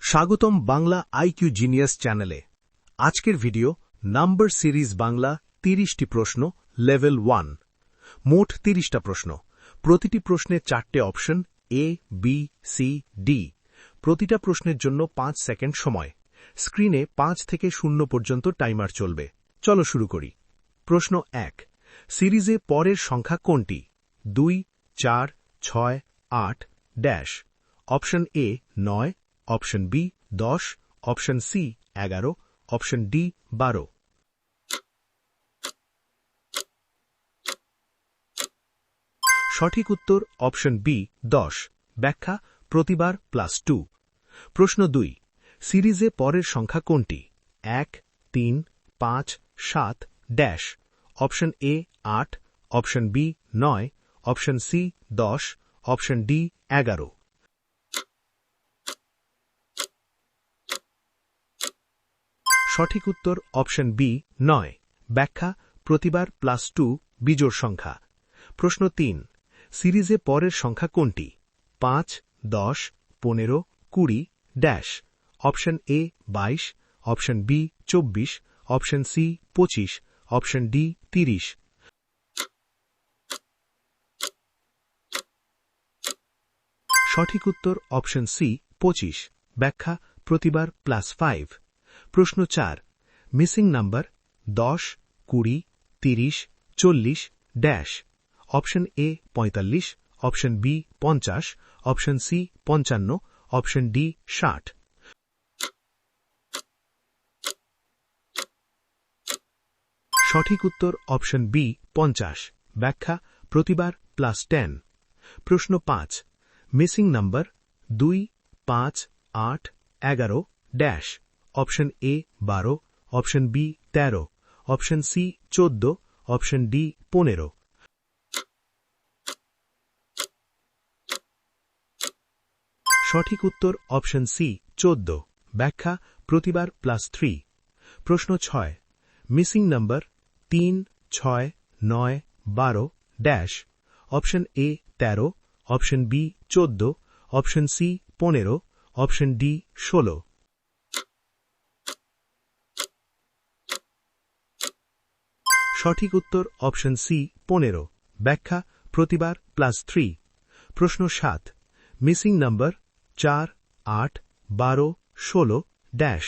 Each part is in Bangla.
স্বাগতম বাংলা আইকিউ জিনিয়াস চ্যানেলে। আজকের ভিডিও নাম্বার সিরিজ বাংলা 30টি প্রশ্ন লেভেল 1। মোট 30টা প্রশ্ন, প্রতিটি প্রশ্নে 4টে option A, B, C, D. প্রতিটা প্রশ্নের জন্য 5 সেকেন্ড সময়। স্ক্রিনে 5 থেকে 0 পর্যন্ত টাইমার চলবে। চলো শুরু করি। প্রশ্ন 1, সিরিজে পরের সংখ্যা কোনটি? 2, 4, 6, 8 dash. Option A 9, option B 10, option C 11, option D 12। সঠিক উত্তর অপশন বি 10। ব্যাখ্যা প্রতিবার +2। প্রশ্ন 2, সিরিজে পরের সংখ্যা কোনটি? 1, 3, 5, 7 dash. Option A 8, option B 9, option C 10, option D 11। সঠিক উত্তর অপশন বি 9। ব্যাখ্যা প্রতিবার +2 বিজোড় সংখ্যা। প্রশ্ন 3, সিরিজে পরের সংখ্যা কোনটি? 5, 10, 15, 20 dash. Option A 22, option B 24, option C 25, option D 30। সঠিক উত্তর অপশন সি 25। ব্যাখ্যা প্রতিবার +5। প্রশ্ন 4, missing number 10, 20, 30, 40 dash. Option A 45, option B 50, option C 55, option D 60। সঠিক উত্তর অপশন বি 50। ব্যাখ্যা প্রতিবার +10। প্রশ্ন 5, missing number 2, 5, 8, 11 dash. Option A 12, option B 13, option C 14, option D 15। সঠিক উত্তর অপশন সি 14। ব্যাখ্যা প্রতিবার +3। প্রশ্ন 6, missing number 3, 6, 9, 12 dash. Option A 13, option B 14, option C 15, option D 16। সঠিক উত্তর অপশন সি 15। ব্যাখ্যা প্রতিবার +3। প্রশ্ন 7, missing number 4, 8, 12, 16 dash.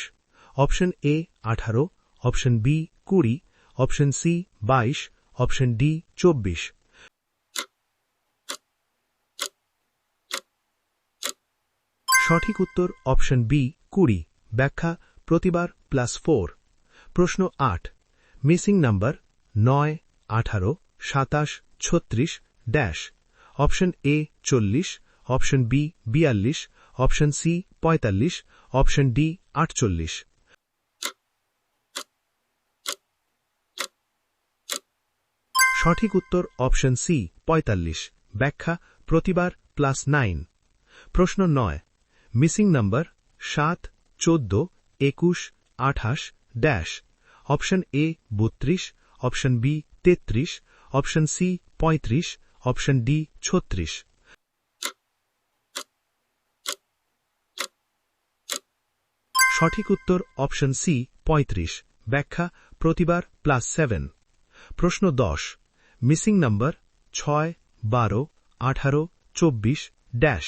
Option A 18, option B 20, option C 22, option D 24। সঠিক উত্তর অপশন বি 20। ব্যাখ্যা প্রতিবার +4। প্রশ্ন 8, missing number 9, 18, 27, 36 dash. Option A 40, option B 42, option C 45, option D 48। সঠিক উত্তর অপশন সি 45। ব্যাখ্যা প্রতিবার +9। প্রশ্ন 9, missing number 7, 14, 21, 28 dash. Option A 32, option B 33, option C 35, option D 36। সঠিক উত্তর অপশন সি 35। ব্যাখ্যা প্রতিবার +7। প্রশ্ন 10, missing number 6, 12, 18, 24 dash.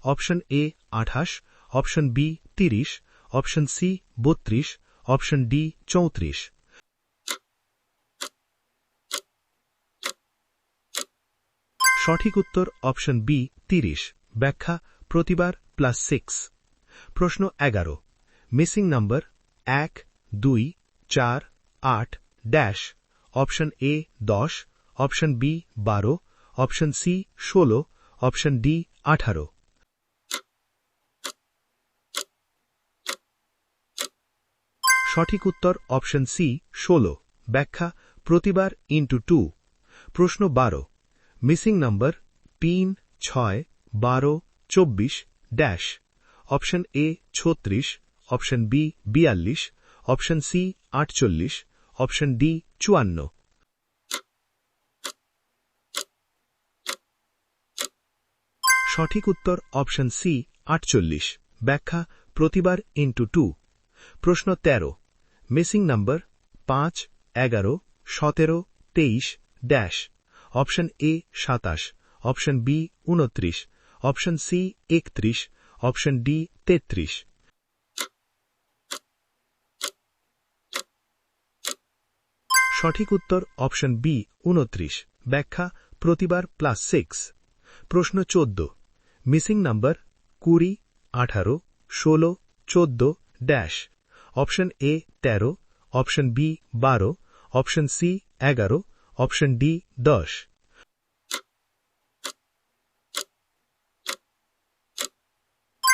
Option A 28, option B 30, option C 32, option D 34। সঠিক উত্তর অপশন বি 30। ব্যাখ্যা প্রতিবার +6। প্রশ্ন 11, missing number 1, 2, 4, 8 dash. Option A 10, option B 12, option C 16, option D 18। সঠিক উত্তর অপশন সি 16। ব্যাখ্যা প্রতিবার ×2। প্রশ্ন 12, missing number 3, 6, 12, 24 dash. Option A 36, option B 42, option C 48, option D 54। সঠিক উত্তর অপশন সি 48। ব্যাখ্যা প্রতিবার ইন্টু 2। প্রশ্ন 13, missing number 5, 11, 17, 23, dash. Option A 27, option B 29, option C 31, option D 33। সঠিক উত্তর অপশন বি 29। ব্যাখ্যা প্রতিবার +6। প্রশ্ন 14, missing number 20, 18, 16, 14, dash. Option A 13, option B 12, option C 11, option D 10।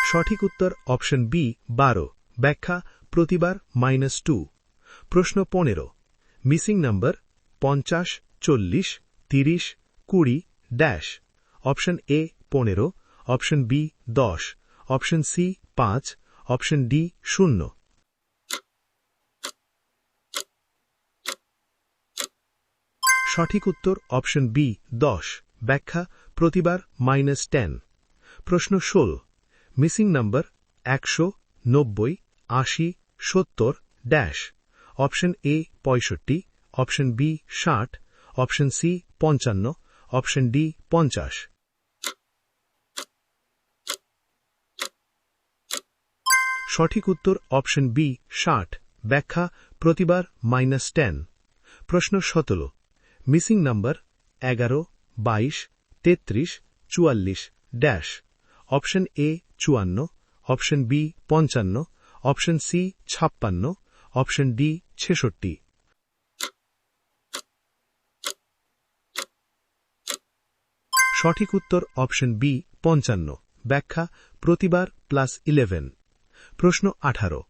সঠিক উত্তর অপশন বি 12। ব্যাখ্যা প্রতিবার -2। প্রশ্ন 15, missing number 50, 40, 30, 20, dash. Option A 15, option B 10, option C 5, option D 0। সঠিক উত্তর অপশন বি 10। ব্যাখ্যা প্রতিবার -10। প্রশ্ন 16, missing number 100, 90, 80, 70, dash. Option A 65, option B 60, option C 55, option D 50। সঠিক উত্তর অপশন বি 60। ব্যাখ্যা প্রতিবার -10। প্রশ্ন 17, missing number 11, 22, 33, 44, dash. Option A 54, option B 55, option C 56, option D 66। সঠিক উত্তর অপশন বি 55। ব্যাখ্যা প্রতিবার +11। প্রশ্ন 18,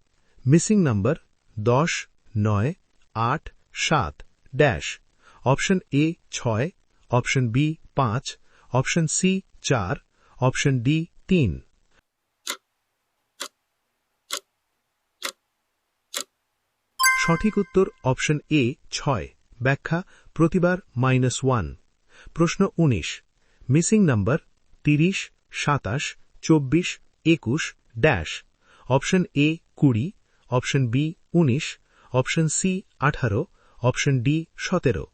missing number 10, 9, 8, 7, dash. Option A 6, option B 5, option C 4, option D 3। সঠিক উত্তর অপশন এ 6। ব্যাখ্যা প্রতিবার -1। প্রশ্ন 19, missing number 30, 27, 24, 21, dash. Option A 20, option B 19, option C 18, option D 17।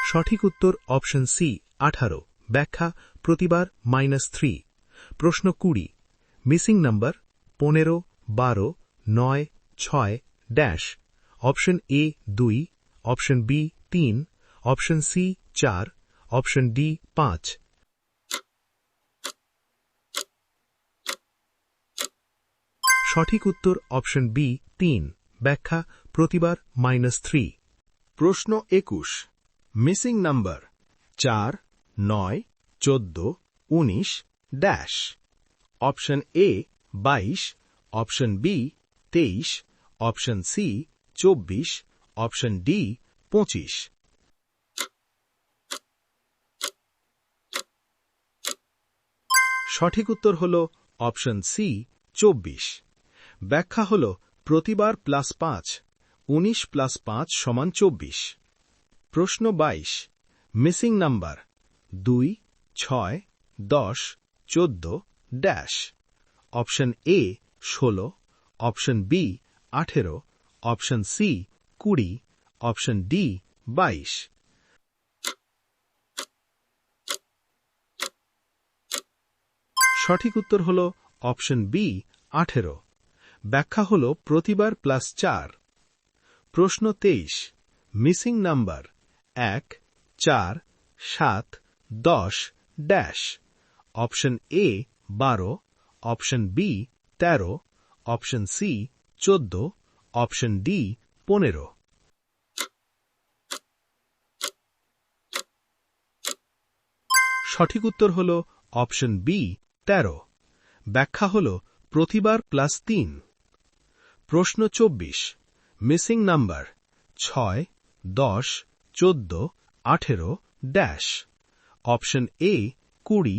সঠিক উত্তর অপশন সি 18। ব্যাখ্যা প্রতিবার -3। প্রশ্ন 20, missing number 15, 12, 9, 6, dash. Option A 2, option B 3, option C 4, option D 5। সঠিক উত্তর অপশন বি 3। ব্যাখ্যা প্রতিবার -3। প্রশ্ন 21, missing number 4, 9, 14, 19, dash. Option A 22, option B 23, option C 24, option D 25। সঠিক উত্তর হল অপশন সি 24। ব্যাখ্যা হল প্রতিবার +5, 19 + 5 = 24। প্রশ্ন 22, missing number 2, 6, 10, 14, dash. Option A 16, option B 18, option C 20, option D 22। সঠিক উত্তর হল অপশন বি 18। ব্যাখ্যা হল প্রতিবার +4। প্রশ্ন 23, missing number 1, 4, 7, 10, dash. Option A 12, option B 13, option C 14, option D 15। সঠিক উত্তর হল অপশন বি 13। ব্যাখ্যা হল প্রতিবার +3। প্রশ্ন 24, missing number 6, 10, 14, 18, dash. Option A 20,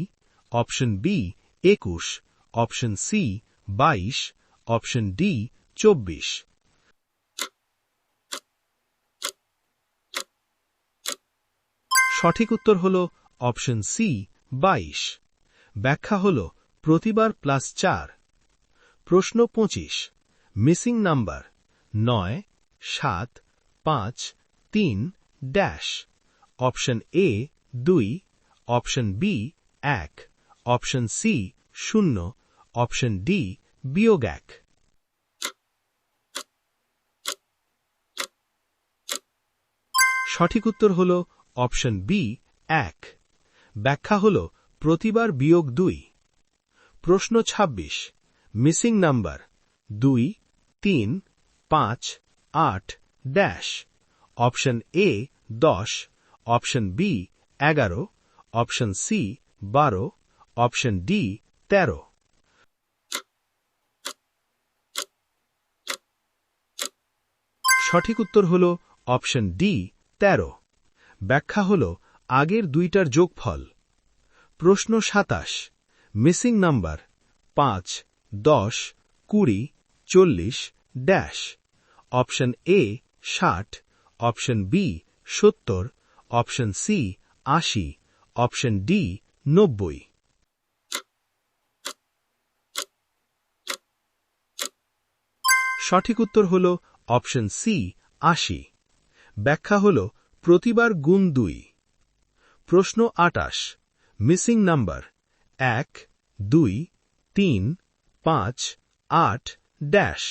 option B 21, option C 22, option D 24। সঠিক উত্তর হল অপশন সি 22। ব্যাখ্যা হল প্রতিবার +4। প্রশ্ন 25। Missing number 9, 7, 5, 3, dash. Option A 2, option B 1, option C 0, option D -1। সঠিক উত্তর হল অপশন বি 1। ব্যাখ্যা হল প্রতিবার -2। প্রশ্ন 26। Missing number 2, 3, 5, 8, dash. Option A 10, option B 11, option C 12, option D 13। সঠিক উত্তর হল অপশন ডি 13। ব্যাখ্যা হল আগের দুইটার যোগফল। প্রশ্ন 27। Missing number 5, 10, 20, 40, dash. Option A 60, option B 70, option C 80, option D 90। সঠিক উত্তর হল অপশন সি 80। ব্যাখ্যা হল প্রতিবার গুণ 2। প্রশ্ন 28। Missing number 1, 2, 3, 5, 8, dash.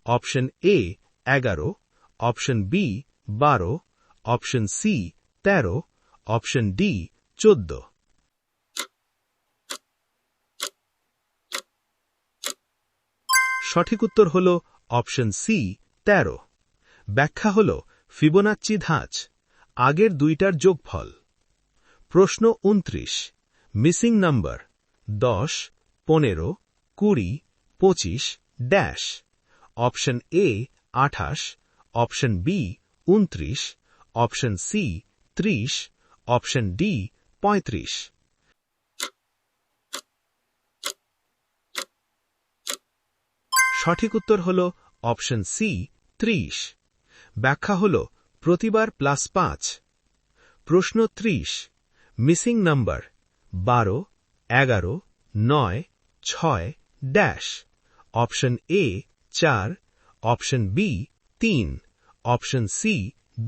Option A 11, option B 12, option C 13, option D 14। সঠিক উত্তর হল অপশন সি 13। ব্যাখ্যা হল ফিবোনাচ্চি ধাঁচ, আগের দুইটার যোগফল। প্রশ্ন 29। Missing number 10, 15, 20, 25, dash. Option A 28, option B 29, option C 30, option D 35। সঠিক উত্তর হল অপশন সি 30। ব্যাখ্যা হল প্রতিবার +5। প্রশ্ন 30। Missing number 12, 11, 9, 6, dash. Option A 4, option B 3, option C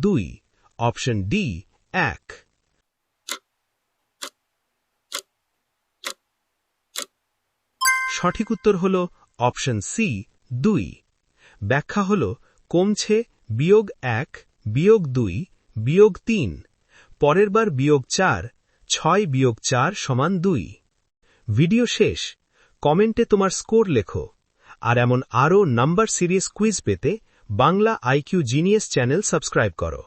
2, option D 1। সঠিক উত্তর হল অপশন সি 2। ব্যাখ্যা হল কমছে -1, -2, -3, পরের বার -4, 6 - 4 = 2। ভিডিও শেষ। কমেন্টে তোমার স্কোর লেখো। আর এমন আরও নাম্বার সিরিজ কুইজ পেতে Bangla IQ genius channel subscribe করো।